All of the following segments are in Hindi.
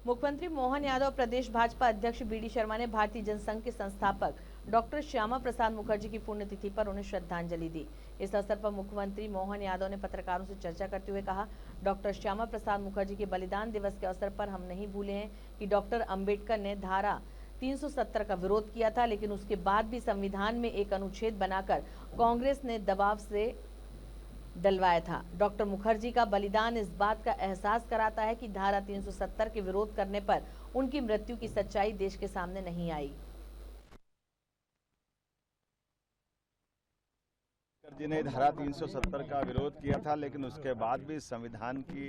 मुख्यमंत्री मोहन यादव प्रदेश भाजपा अध्यक्ष बीडी शर्मा ने भारतीय जनसंघ के संस्थापक डॉक्टर श्यामा प्रसाद मुखर्जी की पुण्यतिथि पर उन्हें श्रद्धांजलि दी। इस अवसर पर मुख्यमंत्री मोहन यादव ने पत्रकारों से चर्चा करते हुए कहा, डॉक्टर श्यामा प्रसाद मुखर्जी के बलिदान दिवस के अवसर पर हम नहीं भूले हैं कि डॉक्टर अंबेडकर ने धारा 370 का विरोध किया था, लेकिन उसके बाद भी संविधान में एक अनुच्छेद बनाकर कांग्रेस ने दबाव से डलवाया था। डॉक्टर मुखर्जी का बलिदान इस बात का एहसास कराता है कि धारा 370 के विरोध करने पर उनकी मृत्यु की सच्चाई देश के सामने नहीं आई। जी ने धारा 370 का विरोध किया था, लेकिन उसके बाद भी संविधान की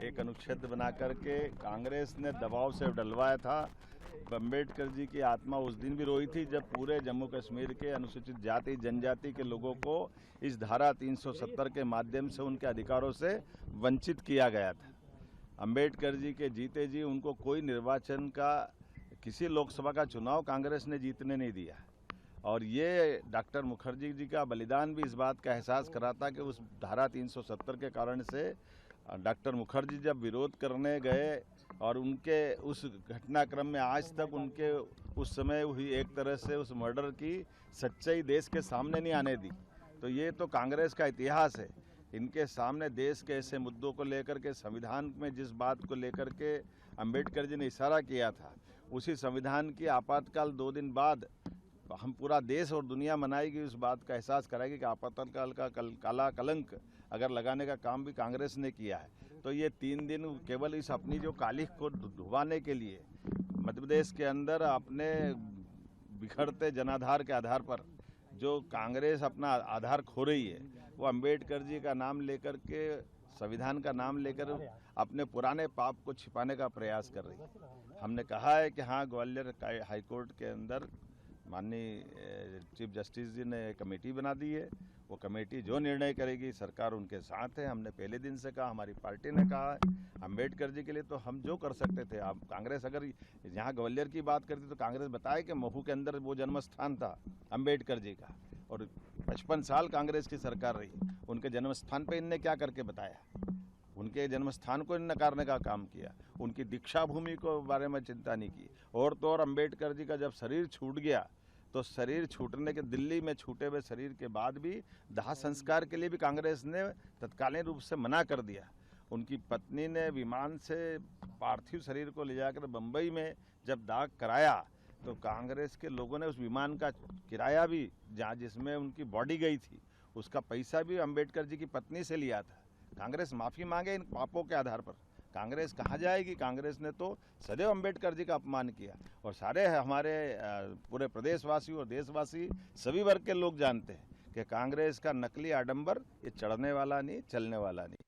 एक अनुच्छेद बना करके कांग्रेस ने दबाव से डलवाया था। अम्बेडकर जी की आत्मा उस दिन भी रोई थी जब पूरे जम्मू कश्मीर के अनुसूचित जाति जनजाति के लोगों को इस धारा 370 के माध्यम से उनके अधिकारों से वंचित किया गया था। अम्बेडकर जी के जीते जी उनको कोई निर्वाचन का, किसी लोकसभा का चुनाव कांग्रेस ने जीतने नहीं दिया। और ये डॉक्टर मुखर्जी जी का बलिदान भी इस बात का एहसास कराता कि उस धारा 370 के कारण से डॉक्टर मुखर्जी जब विरोध करने गए और उनके उस घटनाक्रम में आज तक उनके उस समय हुई एक तरह से उस मर्डर की सच्चाई देश के सामने नहीं आने दी। तो ये तो कांग्रेस का इतिहास है। इनके सामने देश के ऐसे मुद्दों को लेकर के, संविधान में जिस बात को लेकर के अम्बेडकर जी ने इशारा किया था, उसी संविधान की आपातकाल 2 दिन बाद हम पूरा देश और दुनिया मनाएगी, उस बात का एहसास कराएगी कि आपातकाल का काला कलंक अगर लगाने का काम भी कांग्रेस ने किया है। तो ये 3 दिन केवल इस अपनी जो कालिख को डुबाने के लिए मध्य प्रदेश के अंदर अपने बिखरते जनाधार के आधार पर जो कांग्रेस अपना आधार खो रही है, वो अम्बेडकर जी का नाम लेकर के, संविधान का नाम लेकर अपने पुराने पाप को छिपाने का प्रयास कर रही है। हमने कहा है कि हाँ, ग्वालियर हाईकोर्ट के अंदर माननीय चीफ जस्टिस जी ने कमेटी बना दी है। वो कमेटी जो निर्णय करेगी, सरकार उनके साथ है। हमने पहले दिन से कहा, हमारी पार्टी ने कहा है, अम्बेडकर जी के लिए तो हम जो कर सकते थे। अब कांग्रेस अगर यहाँ ग्वालियर की बात करती तो कांग्रेस बताए कि महू के अंदर वो जन्म स्थान था अम्बेडकर जी का, और 55 साल कांग्रेस की सरकार रही, उनके जन्म स्थान पर इनने क्या करके बताया? उनके जन्म स्थान को नकारने का काम किया, उनकी दीक्षा भूमि को बारे में चिंता नहीं की। और तो और अम्बेडकर जी का जब शरीर छूट गया, तो शरीर छूटने के, दिल्ली में छूटे हुए शरीर के बाद भी दाह संस्कार के लिए भी कांग्रेस ने तत्कालीन रूप से मना कर दिया। उनकी पत्नी ने विमान से पार्थिव शरीर को ले जाकर बम्बई में जब दाह कराया, तो कांग्रेस के लोगों ने उस विमान का किराया भी, जहाँ जिसमें उनकी बॉडी गई थी, उसका पैसा भी अम्बेडकर जी की पत्नी से लिया था। कांग्रेस माफ़ी मांगे इन पापों के आधार पर। कांग्रेस कहाँ जाएगी? कांग्रेस ने तो सदैव अम्बेडकर जी का अपमान किया, और सारे हमारे पूरे प्रदेशवासी और देशवासी सभी वर्ग के लोग जानते हैं कि कांग्रेस का नकली आडंबर ये चढ़ने वाला नहीं, चलने वाला नहीं।